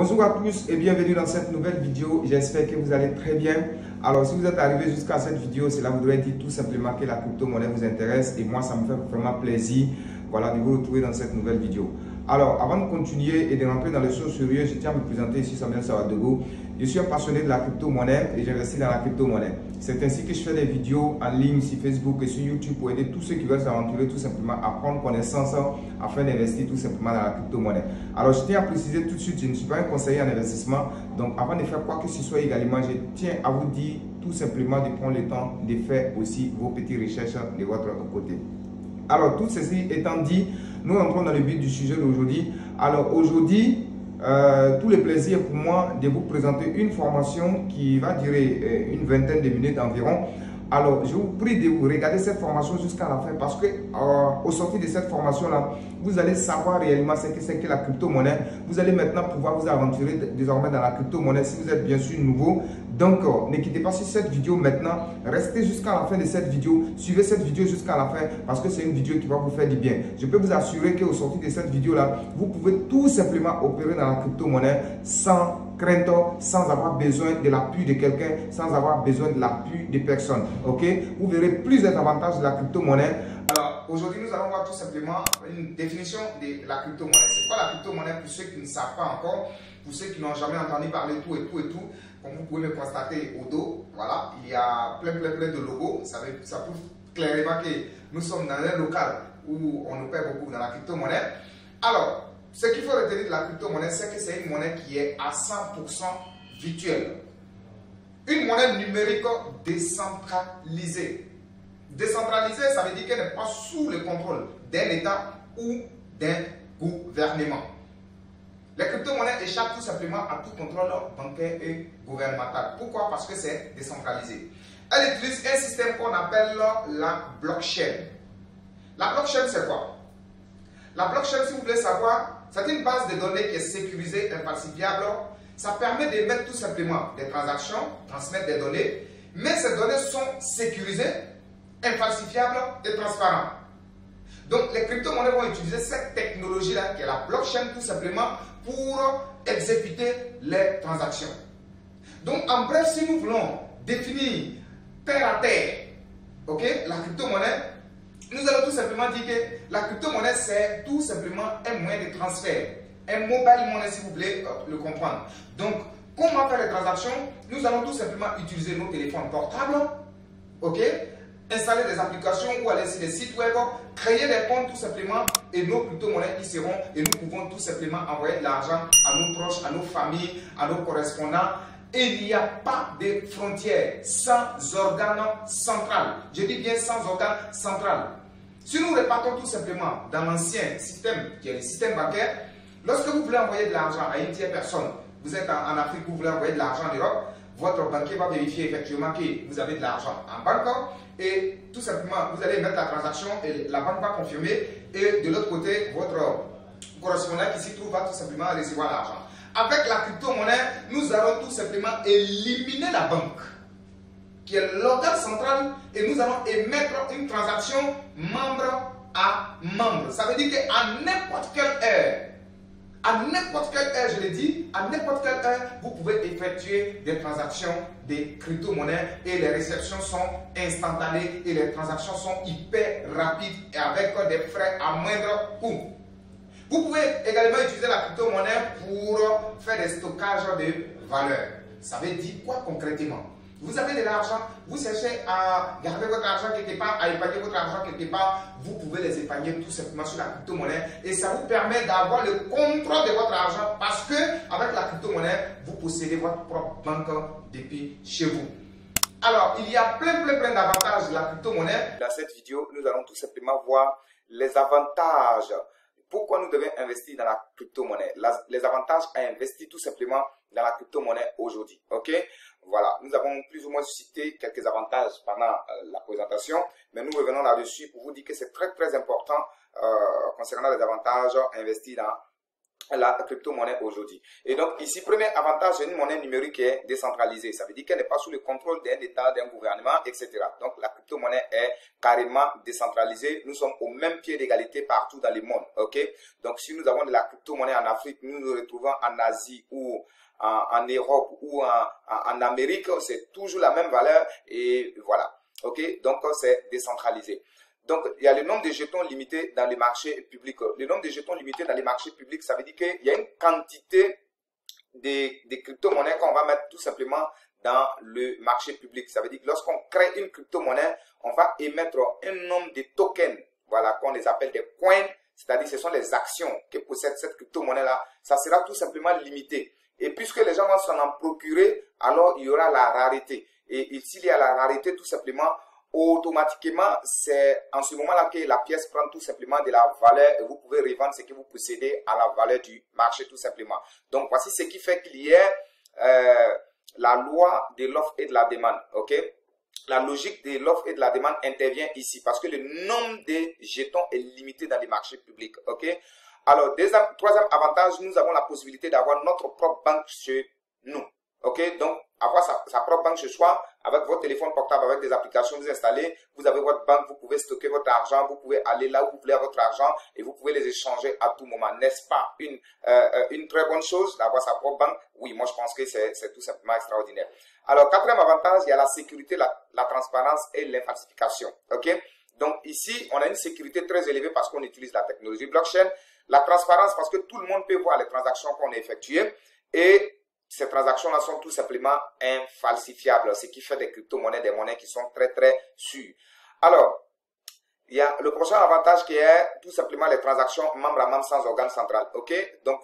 Bonjour à tous et bienvenue dans cette nouvelle vidéo. J'espère que vous allez très bien. Alors, si vous êtes arrivé jusqu'à cette vidéo, cela voudrait dire tout simplement que la crypto-monnaie vous intéresse et moi, ça me fait vraiment plaisir de vous retrouver dans cette nouvelle vidéo. Alors, avant de continuer et de rentrer dans les choses sérieuses, je tiens à me présenter ici, Samuel Sawadogo. Je suis un passionné de la crypto-monnaie et j'investis dans la crypto-monnaie. C'est ainsi que je fais des vidéos en ligne sur Facebook et sur YouTube pour aider tous ceux qui veulent s'aventurer tout simplement à prendre connaissance afin d'investir tout simplement dans la crypto-monnaie. Alors, je tiens à préciser tout de suite, je ne suis pas un conseiller en investissement. Donc, avant de faire quoi que ce soit également, je tiens à vous dire tout simplement de prendre le temps de faire aussi vos petites recherches de votre côté. Alors, tout ceci étant dit, nous rentrons dans le but du sujet d'aujourd'hui. Alors, aujourd'hui, tout le plaisir pour moi de vous présenter une formation qui va durer une vingtaine de minutes environ. Alors, je vous prie de vous regarder cette formation jusqu'à la fin parce que au sortir de cette formation-là, vous allez savoir réellement ce que c'est que la crypto-monnaie. Vous allez maintenant pouvoir vous aventurer désormais dans la crypto-monnaie si vous êtes bien sûr nouveau. Donc, ne quittez pas sur cette vidéo maintenant. Restez jusqu'à la fin de cette vidéo. Suivez cette vidéo jusqu'à la fin parce que c'est une vidéo qui va vous faire du bien. Je peux vous assurer qu'au sortir de cette vidéo-là, vous pouvez tout simplement opérer dans la crypto-monnaie sans crainte, sans avoir besoin de l'appui de quelqu'un, sans avoir besoin de l'appui de personne. Ok? Vous verrez plusieurs avantages de la crypto-monnaie. Alors, aujourd'hui, nous allons voir tout simplement une définition de la crypto-monnaie. C'est quoi la crypto-monnaie pour ceux qui ne savent pas encore, pour ceux qui n'ont jamais entendu parler tout et tout et tout. Comme vous pouvez le constater au dos, voilà, il y a plein de logos. Ça prouve clairement que nous sommes dans un local où on opère beaucoup dans la crypto-monnaie. Alors, ce qu'il faut retenir de la crypto-monnaie, c'est que c'est une monnaie qui est à 100% virtuelle. Une monnaie numérique décentralisée. Décentralisée, ça veut dire qu'elle n'est pas sous le contrôle d'un État ou d'un gouvernement. Les crypto-monnaies échappent tout simplement à tout contrôle bancaire et gouvernemental. Pourquoi? Parce que c'est décentralisé. Elle utilise un système qu'on appelle la blockchain. La blockchain, c'est quoi? La blockchain, si vous voulez savoir, c'est une base de données qui est sécurisée, infalsifiable. Ça permet d'émettre tout simplement des transactions, transmettre des données, mais ces données sont sécurisées, infalsifiables et transparentes. Donc, les crypto-monnaies vont utiliser cette technologie-là, qui est la blockchain, tout simplement, pour exécuter les transactions. Donc, en bref, si nous voulons définir terre à terre, ok, la crypto-monnaie, nous allons tout simplement dire que la crypto-monnaie, c'est tout simplement un moyen de transfert, un mobile money, si vous voulez le comprendre. Donc, comment faire les transactions? Nous allons tout simplement utiliser nos téléphones portables, ok, installer des applications ou aller sur des sites web, créer des comptes tout simplement et nos crypto-monnaies y seront et nous pouvons tout simplement envoyer de l'argent à nos proches, à nos familles, à nos correspondants. Et il n'y a pas de frontières sans organe central. Je dis bien sans organe central. Si nous repartons tout simplement dans l'ancien système qui est le système bancaire, lorsque vous voulez envoyer de l'argent à une tierce personne, vous êtes en Afrique, vous voulez envoyer de l'argent en Europe, votre banquier va vérifier effectivement que vous avez de l'argent en banque et tout simplement vous allez mettre la transaction et la banque va confirmer et de l'autre côté votre correspondant qui s'y trouve va tout simplement recevoir l'argent. Avec la crypto-monnaie, nous allons tout simplement éliminer la banque qui est l'organe central et nous allons émettre une transaction membre à membre. Ça veut dire qu'à n'importe quelle heure, je l'ai dit, à n'importe quelle heure, vous pouvez effectuer des transactions des crypto-monnaies et les réceptions sont instantanées et les transactions sont hyper rapides et avec des frais à moindre coût. Vous pouvez également utiliser la crypto-monnaie pour faire des stockages de valeur. Ça veut dire quoi concrètement? Vous avez de l'argent, vous cherchez à garder votre argent quelque part, à épargner votre argent quelque part, vous pouvez les épargner tout simplement sur la crypto-monnaie et ça vous permet d'avoir le contrôle de votre argent parce que avec la crypto-monnaie, vous possédez votre propre banque depuis chez vous. Alors, il y a plein d'avantages de la crypto-monnaie. Dans cette vidéo, nous allons tout simplement voir les avantages. Pourquoi nous devons investir dans la crypto-monnaie? Les avantages à investir tout simplement dans la crypto-monnaie aujourd'hui. Ok? Voilà, nous avons plus ou moins cité quelques avantages pendant la présentation, mais nous revenons là-dessus pour vous dire que c'est très important concernant les avantages à investir dans la crypto-monnaie aujourd'hui. Et donc ici, premier avantage, c'est une monnaie numérique qui est décentralisée. Ça veut dire qu'elle n'est pas sous le contrôle d'un État, d'un gouvernement, etc. Donc la crypto-monnaie est carrément décentralisée. Nous sommes au même pied d'égalité partout dans le monde. Ok? Donc si nous avons de la crypto-monnaie en Afrique, nous nous retrouvons en Asie ou en Europe ou en Amérique, c'est toujours la même valeur et voilà. Ok? Donc c'est décentralisé. Donc, il y a le nombre de jetons limités dans les marchés publics. Le nombre de jetons limités dans les marchés publics, ça veut dire qu'il y a une quantité de crypto-monnaies qu'on va mettre tout simplement dans le marché public. Ça veut dire que lorsqu'on crée une crypto-monnaie, on va émettre un nombre de tokens, voilà, qu'on les appelle des coins, c'est-à-dire ce sont les actions que possède cette crypto-monnaie-là. Ça sera tout simplement limité. Et puisque les gens vont s'en en procurer, alors il y aura la rareté. Et s'il y a la rareté, tout simplement, automatiquement, c'est en ce moment-là que la pièce prend tout simplement de la valeur et vous pouvez revendre ce que vous possédez à la valeur du marché tout simplement. Donc, voici ce qui fait qu'il y ait la loi de l'offre et de la demande. Ok? La logique de l'offre et de la demande intervient ici parce que le nombre de jetons est limité dans les marchés publics. Ok? Alors, troisième avantage, nous avons la possibilité d'avoir notre propre banque chez nous. Ok, donc avoir sa propre banque chez soi, avec votre téléphone portable, avec des applications vous installez, vous avez votre banque, vous pouvez stocker votre argent, vous pouvez aller là où vous voulez votre argent et vous pouvez les échanger à tout moment. N'est-ce pas une très bonne chose d'avoir sa propre banque? Oui, moi je pense que c'est tout simplement extraordinaire. Alors, quatrième avantage, il y a la sécurité, la transparence et l'infalsification. Ok, donc ici, on a une sécurité très élevée parce qu'on utilise la technologie blockchain. La transparence parce que tout le monde peut voir les transactions qu'on a effectuées et ces transactions-là sont tout simplement infalsifiables, ce qui fait des crypto-monnaies, des monnaies qui sont très très sûres. Alors, il y a le prochain avantage qui est tout simplement les transactions membre à membre sans organe central. Ok? Donc,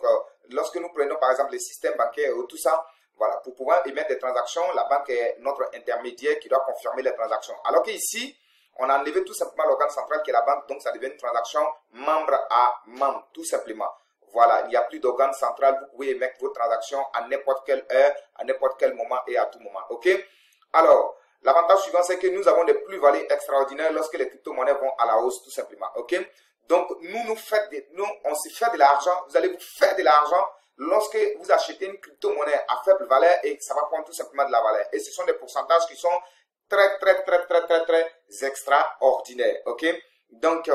lorsque nous prenons par exemple les systèmes bancaires ou tout ça, voilà, pour pouvoir émettre des transactions, la banque est notre intermédiaire qui doit confirmer les transactions. Alors qu'ici, on a enlevé tout simplement l'organe central qui est la banque, donc ça devient une transaction membre à membre, tout simplement. Voilà, il n'y a plus d'organe central, vous pouvez émettre vos transactions à n'importe quelle heure, à n'importe quel moment et à tout moment. Ok? Alors, l'avantage suivant, c'est que nous avons des plus-values extraordinaires lorsque les crypto-monnaies vont à la hausse, tout simplement. Ok? Donc, on se fait de l'argent, vous allez vous faire de l'argent lorsque vous achetez une crypto-monnaie à faible valeur et ça va prendre tout simplement de la valeur. Et ce sont des pourcentages qui sont très extraordinaires. Ok? Donc,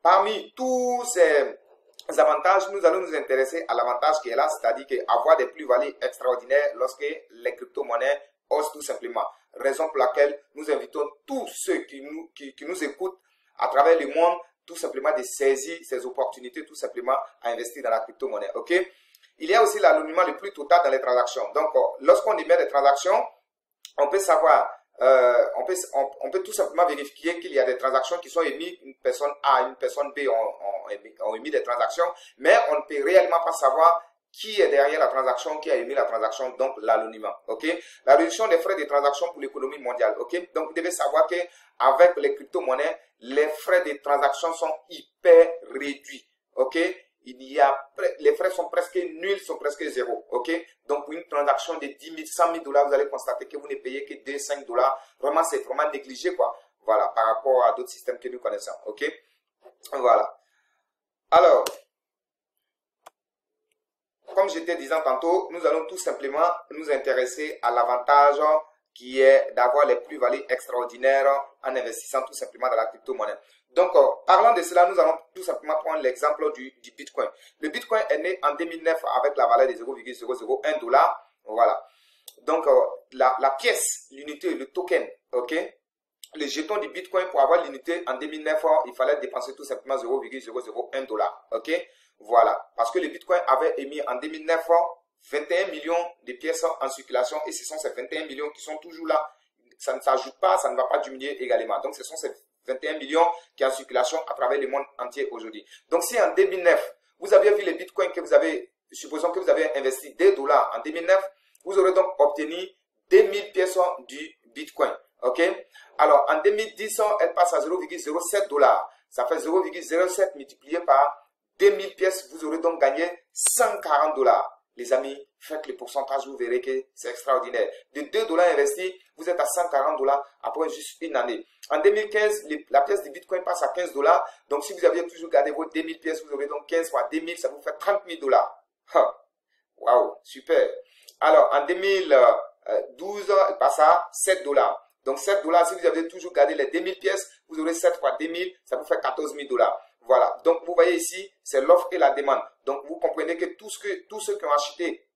parmi tous ces avantages, nous allons nous intéresser à l'avantage qui est là, c'est-à-dire avoir des plus-values extraordinaires lorsque les crypto-monnaies haussent tout simplement. Raison pour laquelle nous invitons tous ceux qui nous écoutent à travers le monde, tout simplement de saisir ces opportunités, tout simplement à investir dans la crypto-monnaie. Ok? Il y a aussi l'anonymat le plus total dans les transactions. Donc, lorsqu'on émet des transactions, on peut savoir, on peut tout simplement vérifier qu'il y a des transactions qui sont émises, une personne A, une personne B ont émis des transactions, mais on ne peut réellement pas savoir qui est derrière la transaction, qui a émis la transaction, donc l'anonymat. Ok? La réduction des frais de transaction pour l'économie mondiale. Ok? Donc vous devez savoir que avec les crypto-monnaies, les frais de transaction sont hyper réduits. Ok? Les frais sont presque nuls, sont presque zéro. Ok? Donc, pour une transaction de 10 000, 100 000 $, vous allez constater que vous ne payez que 2, 5 $. Vraiment, c'est vraiment négligé, quoi. Voilà, par rapport à d'autres systèmes que nous connaissons. Ok? Voilà. Alors, comme j'étais disant tantôt, nous allons tout simplement nous intéresser à l'avantage qui est d'avoir les plus-values extraordinaires en investissant tout simplement dans la crypto-monnaie. Donc, parlant de cela, nous allons tout simplement prendre l'exemple du Bitcoin. Le Bitcoin est né en 2009 avec la valeur de 0,001 $. Voilà. Donc, la pièce, l'unité, le token, ok? Les jetons du Bitcoin, pour avoir l'unité en 2009, il fallait dépenser tout simplement 0,001 $. Ok? Voilà. Parce que le Bitcoin avait émis en 2009 21 millions de pièces en circulation et ce sont ces 21 millions qui sont toujours là. Ça ne s'ajoute pas, ça ne va pas diminuer également. Donc, ce sont ces 21 millions qui sont en circulation à travers le monde entier aujourd'hui. Donc, si en 2009, vous aviez vu les bitcoins que vous avez, supposons que vous avez investi 2 $ en 2009, vous aurez donc obtenu 2000 pièces du bitcoin. Ok? Alors, en 2010, elle passe à 0,07 $. Ça fait 0,07 multiplié par 2000 pièces. Vous aurez donc gagné 140 $. Les amis, faites le pourcentage, vous verrez que c'est extraordinaire. De 2 $ investis, vous êtes à 140 $ après juste une année. En 2015, la pièce de Bitcoin passe à 15 $. Donc, si vous aviez toujours gardé vos 2000 pièces, vous aurez donc 15 fois 2000, ça vous fait 30 000 $. Waouh, super. Alors, en 2012, il passe à 7 $. Donc, 7 $, si vous avez toujours gardé les 2000 pièces, vous aurez 7 fois 2000, ça vous fait 14 000 $. Voilà. Donc, vous voyez ici, c'est l'offre et la demande. Donc, vous comprenez que tous ceux qui ont acheté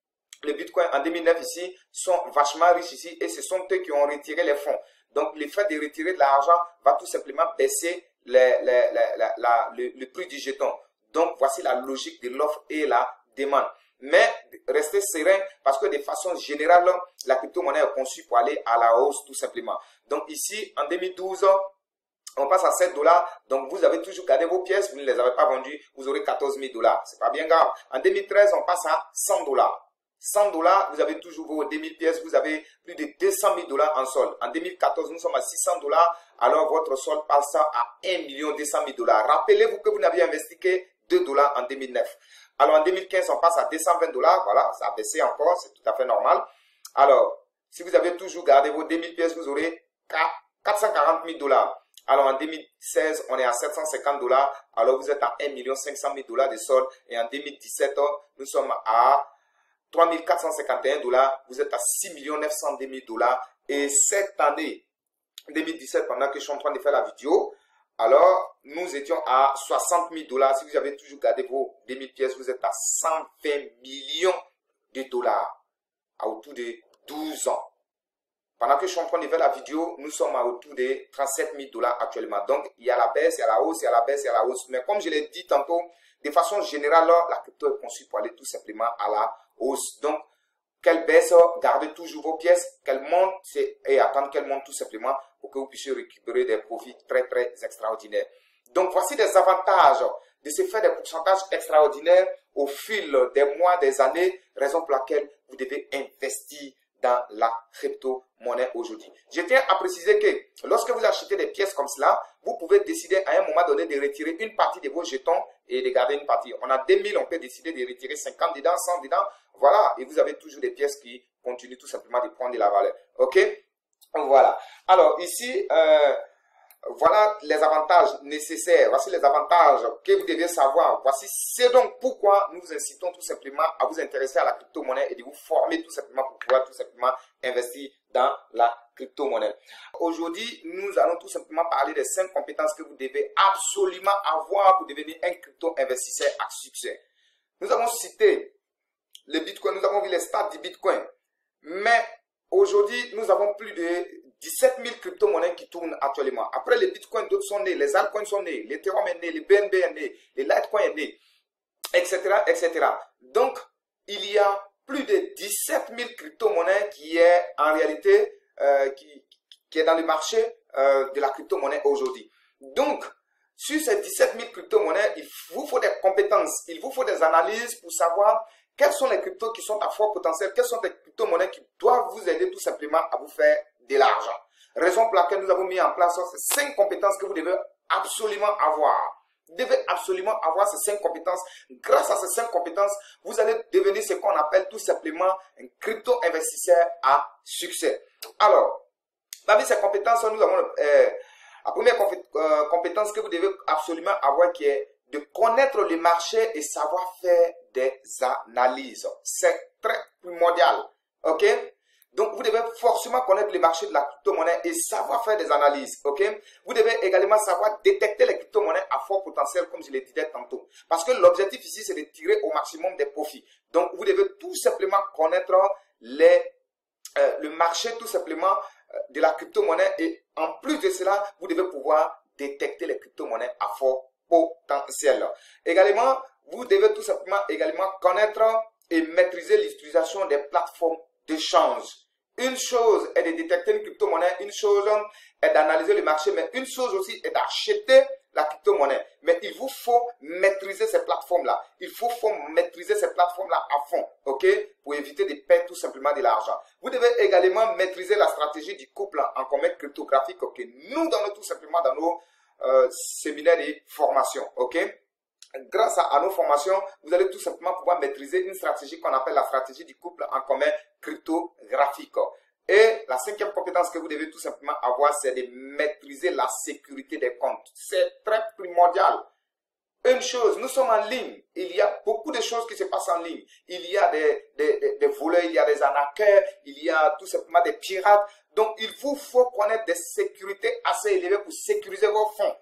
le Bitcoin en 2009 ici sont vachement riches ici et ce sont eux qui ont retiré les fonds. Donc, le fait de retirer de l'argent va tout simplement baisser le prix du jeton. Donc, voici la logique de l'offre et la demande. Mais restez serein parce que de façon générale, la crypto-monnaie est conçue pour aller à la hausse tout simplement. Donc ici, en 2012, on passe à 7 $. Donc vous avez toujours gardé vos pièces, vous ne les avez pas vendues, vous aurez 14 000 $. C'est pas bien grave. En 2013, on passe à 100 $. 100 $, vous avez toujours vos 2000 pièces, vous avez plus de 200 000 $ en solde. En 2014, nous sommes à 600 $, alors votre solde passe à 1 200 000 $. Rappelez-vous que vous n'aviez investi que 2 $ en 2009. Alors en 2015, on passe à 220 $, voilà, ça a baissé encore, c'est tout à fait normal. Alors, si vous avez toujours gardé vos 2000 pièces, vous aurez 440 000 $. Alors en 2016, on est à 750 $, alors vous êtes à 1 500 000 $ de solde. Et en 2017, nous sommes à 3 451 $, vous êtes à 6 910 000 $. Et cette année, 2017, pendant que je suis en train de faire la vidéo, alors nous étions à 60 000 $. Si vous avez toujours gardé vos 2000 pièces, vous êtes à 120 millions de dollars, à autour de 12 ans. Pendant que je suis en train de faire la vidéo, nous sommes à autour de 37 000 $ actuellement. Donc, il y a la baisse, il y a la hausse, il y a la baisse, il y a la hausse. Mais comme je l'ai dit tantôt, de façon générale, la crypto est conçue pour aller tout simplement à la hausse. Donc, qu'elle baisse, gardez toujours vos pièces, qu'elle monte et attendre qu'elle monte tout simplement pour que vous puissiez récupérer des profits très, très extraordinaires. Donc, voici des avantages de se faire des pourcentages extraordinaires au fil des mois, des années, raison pour laquelle vous devez investir dans la crypto-monnaie aujourd'hui. Je tiens à préciser que lorsque vous achetez des pièces comme cela, vous pouvez décider à un moment donné de retirer une partie de vos jetons et de garder une partie. On a 2000, on peut décider de retirer 50 dedans, 100 dedans, voilà, et vous avez toujours des pièces qui continuent tout simplement de prendre de la valeur. Ok? Voilà. Alors ici, voilà les avantages nécessaires. Voici les avantages que vous devez savoir. Voici c'est donc pourquoi nous vous incitons tout simplement à vous intéresser à la crypto-monnaie et de vous former tout simplement pour pouvoir tout simplement investir dans la crypto-monnaie. Aujourd'hui, nous allons tout simplement parler des 5 compétences que vous devez absolument avoir pour devenir un crypto-investisseur à succès. Nous avons cité le Bitcoin, nous avons vu les stats du Bitcoin. Mais aujourd'hui, nous avons plus de 17 000 crypto-monnaies qui tournent actuellement. Après les bitcoins, d'autres sont nés, les altcoins sont nés, l'Ethereum est né, le BNB est né, le Litecoin est né, etc., etc. Donc, il y a plus de 17 000 crypto-monnaies qui est en réalité, qui est dans le marché de la crypto-monnaie aujourd'hui. Donc, sur ces 17 000 crypto-monnaies, il vous faut des compétences, il vous faut des analyses pour savoir quels sont les cryptos qui sont à fort potentiel, quelles sont les crypto-monnaies qui doivent vous aider tout simplement à vous faire de l'argent. Raison pour laquelle nous avons mis en place ces 5 compétences que vous devez absolument avoir. Vous devez absolument avoir ces 5 compétences. Grâce à ces 5 compétences, vous allez devenir ce qu'on appelle tout simplement un crypto-investisseur à succès. Alors, parmi ces compétences, nous avons la première compétence que vous devez absolument avoir qui est de connaître le marché et savoir faire des analyses. C'est très primordial. Ok? Donc, vous devez forcément connaître le marché de la crypto-monnaie et savoir faire des analyses. Ok? Vous devez également savoir détecter les crypto-monnaies à fort potentiel, comme je l'ai dit tantôt. Parce que l'objectif ici, c'est de tirer au maximum des profits. Donc, vous devez tout simplement connaître le marché tout simplement de la crypto-monnaie et en plus de cela, vous devez pouvoir détecter les crypto-monnaies à fort potentiel. Également, vous devez tout simplement également connaître et maîtriser l'utilisation des plateformes d'échange. Une chose est de détecter une crypto-monnaie, une chose est d'analyser le marché, mais une chose aussi est d'acheter la crypto-monnaie. Mais il vous faut maîtriser ces plateformes-là. Il faut maîtriser ces plateformes-là à fond, ok, pour éviter de perdre tout simplement de l'argent. Vous devez également maîtriser la stratégie du couple en commun cryptographique que nous donnons tout simplement dans nos séminaires et formations, ok. Grâce à nos formations, vous allez tout simplement pouvoir maîtriser une stratégie qu'on appelle la stratégie du couple en commun cryptographique. Et la 5e compétence que vous devez tout simplement avoir, c'est de maîtriser la sécurité des comptes. C'est très primordial. une chose, nous sommes en ligne. Il y a beaucoup de choses qui se passent en ligne. Il y a des voleurs, il y a des arnaqueurs, il y a tout simplement des pirates. Donc, il vous faut connaître des sécurités assez élevées pour sécuriser vos fonds.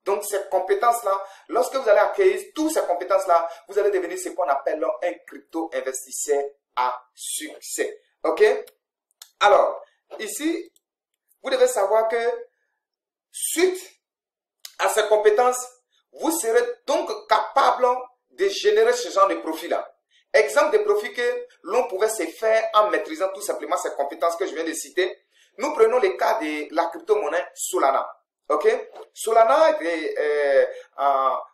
Donc, cette compétence-là, lorsque vous allez acquérir toutes ces compétences-là, vous allez devenir ce qu'on appelle un crypto-investisseur à succès. OK? Alors, ici, vous devez savoir que suite à ces compétences, vous serez donc capable de générer ce genre de profit-là. Exemple de profit que l'on pouvait se faire en maîtrisant tout simplement ces compétences que je viens de citer. Nous prenons le cas de la crypto-monnaie Solana. Ok? Solana,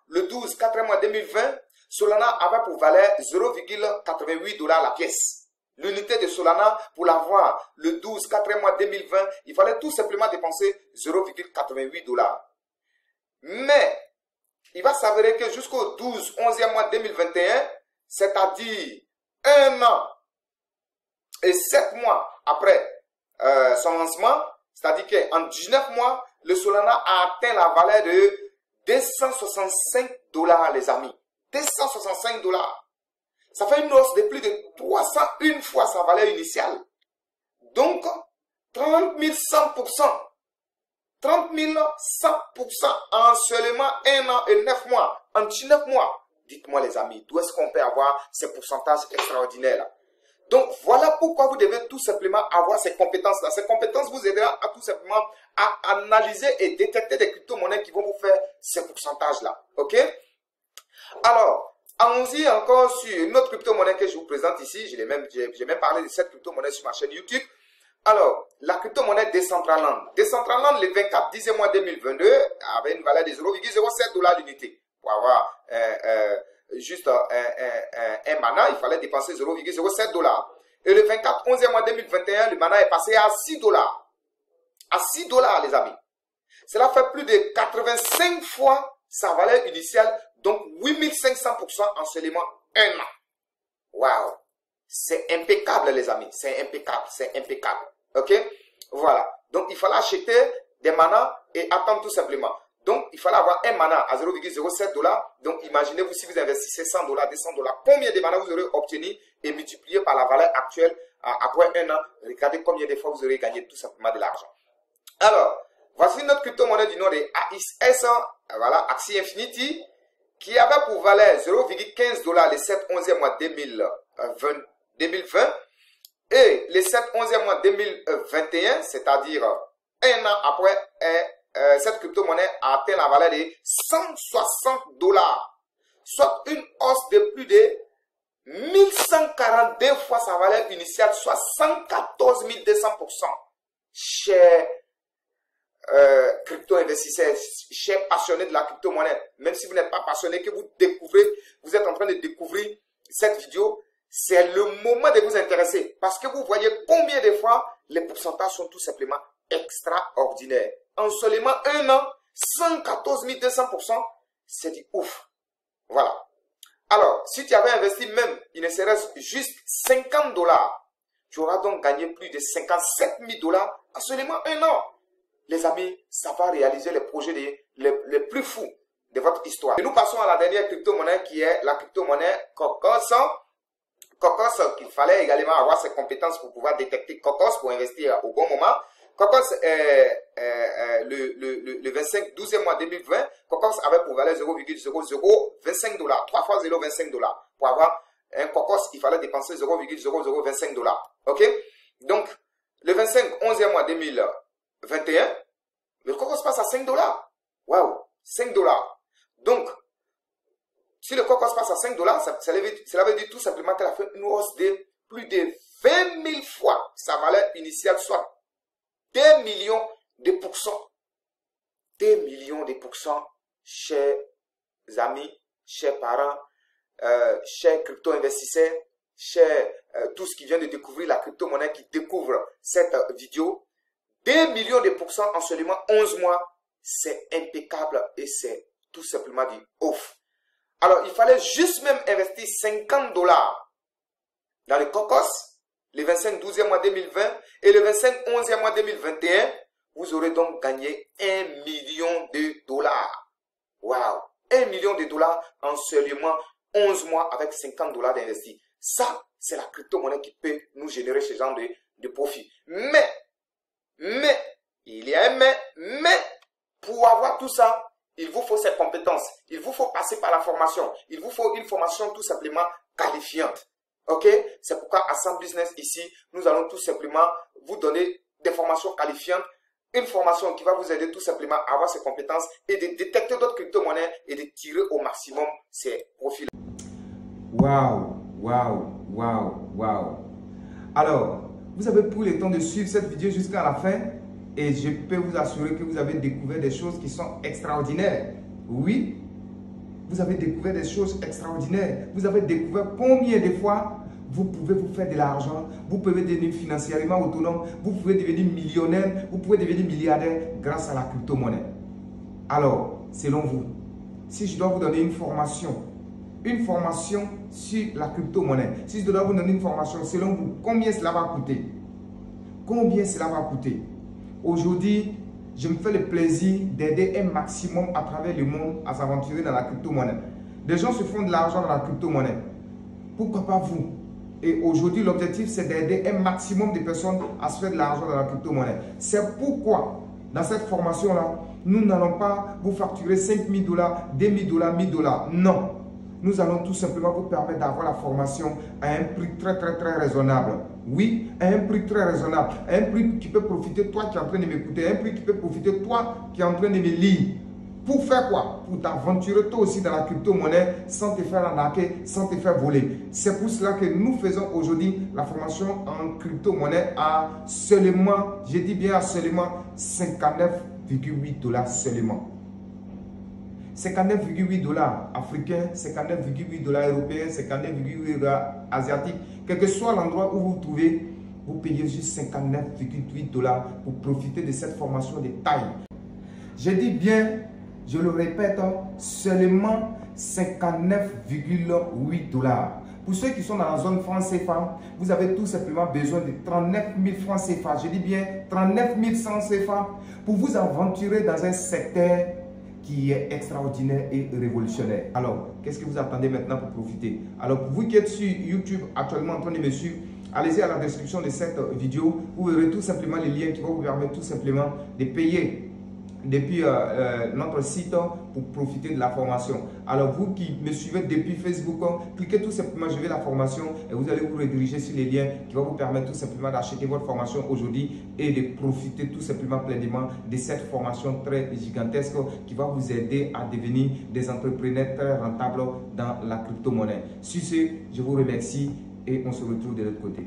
le 12 4 mois 2020, Solana avait pour valeur 0,88 $ la pièce. L'unité de Solana, pour l'avoir le 12 4 mois 2020, il fallait tout simplement dépenser 0,88 $. Mais, il va s'avérer que jusqu'au 12 11e mois 2021, c'est-à-dire 1 an et 7 mois après son lancement, c'est-à-dire qu'en 19 mois, le Solana a atteint la valeur de 265 $, les amis. 265 $. Ça fait une hausse de plus de 301 fois sa valeur initiale. Donc, 30 100%. 30 100% en seulement 1 an et 9 mois. En 19 mois. Dites-moi les amis, d'où est-ce qu'on peut avoir ces pourcentages extraordinaires-là? Donc, voilà pourquoi vous devez tout simplement avoir ces compétences-là. Ces compétences vous aideront à tout simplement à analyser et détecter des crypto-monnaies qui vont vous faire ces pourcentages-là. OK? Alors, allons-y encore sur une autre crypto-monnaie que je vous présente ici. J'ai même parlé de cette crypto-monnaie sur ma chaîne YouTube. Alors, la crypto-monnaie Decentraland. Decentraland, le 24 10e mois 2022, avait une valeur de 0,07 $ l'unité. Pour avoir juste un mana, il fallait dépenser 0,07 $. Et le 24 11e mois 2021, le mana est passé à 6 $. À 6 $, les amis. Cela fait plus de 85 fois sa valeur initiale, donc 8500% en seulement 1 an. Waouh! C'est impeccable, les amis. C'est impeccable, c'est impeccable. OK? Voilà. Donc, il fallait acheter des manas et attendre tout simplement. Donc, il fallait avoir un mana à 0,07 $. Donc, imaginez-vous si vous investissez 100 $, 200 $, combien de manas vous aurez obtenu et multiplié par la valeur actuelle après 1 an. Regardez combien de fois vous aurez gagné tout simplement de l'argent. Alors, voici notre crypto-monnaie du nom de AXS, voilà, Axie Infinity, qui avait pour valeur 0,15 $ le 7 11e mois 2020 et le 7 11e mois 2021, c'est-à-dire 1 an après, cette crypto-monnaie a atteint la valeur de 160 $, soit une hausse de plus de 1142 fois sa valeur initiale, soit 114 200%. Chers crypto-investisseurs, chers passionnés de la crypto-monnaie, même si vous n'êtes pas passionné, que vous découvrez, vous êtes en train de découvrir cette vidéo, c'est le moment de vous intéresser parce que vous voyez combien de fois les pourcentages sont tout simplement extraordinaires. En seulement 1 an, 114 200%, c'est du ouf. Voilà. Alors, si tu avais investi même, il ne serait juste 50 $, tu auras donc gagné plus de 57 000 $ en seulement 1 an. Les amis, ça va réaliser les projets les plus fous de votre histoire. Et nous passons à la dernière crypto-monnaie qui est la crypto-monnaie Cocos. Cocos, qu'il fallait également avoir ses compétences pour pouvoir détecter Cocos pour investir au bon moment. Cocos, le 25 12e mois 2020, Cocos avait pour valeur 0,0025 $. 3 fois 0,25 $. Pour avoir un Cocos, il fallait dépenser 0,0025 $. OK? Donc, le 25 11e mois 2021, le Cocos passe à 5 $. Waouh! 5 $. Donc, si le Cocos passe à 5 $, cela veut dire tout simplement qu'elle a fait une hausse de plus de 20 000 fois sa valeur initiale, soit 2 millions de pourcents. 2 millions de pourcents, chers amis, chers parents, chers crypto-investisseurs, chers tous qui viennent de découvrir la crypto-monnaie, qui découvrent cette vidéo. 2 millions de pourcents en seulement 11 mois, c'est impeccable et c'est tout simplement du ouf. Alors, il fallait juste même investir 50 $ dans le Cocos, le 25 12e mois 2020 et le 25 11e mois 2021. Vous aurez donc gagné 1 million de $. Waouh! 1 million de dollars en seulement 11 mois avec 50 dollars d'investis. Ça, c'est la crypto-monnaie qui peut nous générer ce genre de profit. Mais, il y a un mais, pour avoir tout ça, il vous faut ces compétences. Il vous faut passer par la formation. Il vous faut une formation tout simplement qualifiante. Ok? C'est pourquoi à Sam Business ici, nous allons tout simplement vous donner des formations qualifiantes. Une formation qui va vous aider tout simplement à avoir ces compétences et de détecter d'autres crypto-monnaies et de tirer au maximum ces profils. Waouh, waouh, waouh, waouh. Alors, vous avez pris le temps de suivre cette vidéo jusqu'à la fin et je peux vous assurer que vous avez découvert des choses qui sont extraordinaires. Oui, vous avez découvert des choses extraordinaires. Vous avez découvert combien de fois vous pouvez vous faire de l'argent, vous pouvez devenir financièrement autonome, vous pouvez devenir millionnaire, vous pouvez devenir milliardaire grâce à la crypto-monnaie. Alors, selon vous, si je dois vous donner une formation sur la crypto-monnaie, si je dois vous donner une formation, selon vous, combien cela va coûter? Combien cela va coûter? Aujourd'hui, je me fais le plaisir d'aider un maximum à travers le monde à s'aventurer dans la crypto-monnaie. Des gens se font de l'argent dans la crypto-monnaie. Pourquoi pas vous? Et aujourd'hui, l'objectif, c'est d'aider un maximum de personnes à se faire de l'argent dans la crypto-monnaie. C'est pourquoi, dans cette formation-là, nous n'allons pas vous facturer 5 000 dollars, 2 000 dollars, 1 000 dollars. Non. Nous allons tout simplement vous permettre d'avoir la formation à un prix très raisonnable. Oui, à un prix très raisonnable. À un prix qui peut profiter toi qui es en train de m'écouter. À un prix qui peut profiter toi qui es en train de me lire. Pour faire quoi? Pour t'aventurer toi aussi dans la crypto-monnaie sans te faire arnaquer, sans te faire voler. C'est pour cela que nous faisons aujourd'hui la formation en crypto-monnaie à seulement, je dis bien à seulement 59,8 dollars seulement. 59,8 dollars africains, 59,8 dollars européens, 59,8 dollars asiatiques. Quel que soit l'endroit où vous vous trouvez, vous payez juste 59,8 dollars pour profiter de cette formation de taille. Je dis bien, je le répète, seulement 59,8 dollars. Pour ceux qui sont dans la zone franc CFA, vous avez tout simplement besoin de 39 000 francs CFA. Je dis bien 39 100 CFA pour vous aventurer dans un secteur qui est extraordinaire et révolutionnaire. Alors, qu'est-ce que vous attendez maintenant pour profiter? Alors, pour vous qui êtes sur YouTube actuellement en train de me suivre, allez-y à la description de cette vidéo. Vous verrez tout simplement les liens qui vont vous permettre tout simplement de payer depuis notre site pour profiter de la formation. Alors vous qui me suivez depuis Facebook, cliquez tout simplement je veux la formation et vous allez vous rediriger sur les liens qui vont vous permettre tout simplement d'acheter votre formation aujourd'hui et de profiter tout simplement pleinement de cette formation très gigantesque qui va vous aider à devenir des entrepreneurs très rentables dans la crypto-monnaie. Sur ce, je vous remercie et on se retrouve de l'autre côté.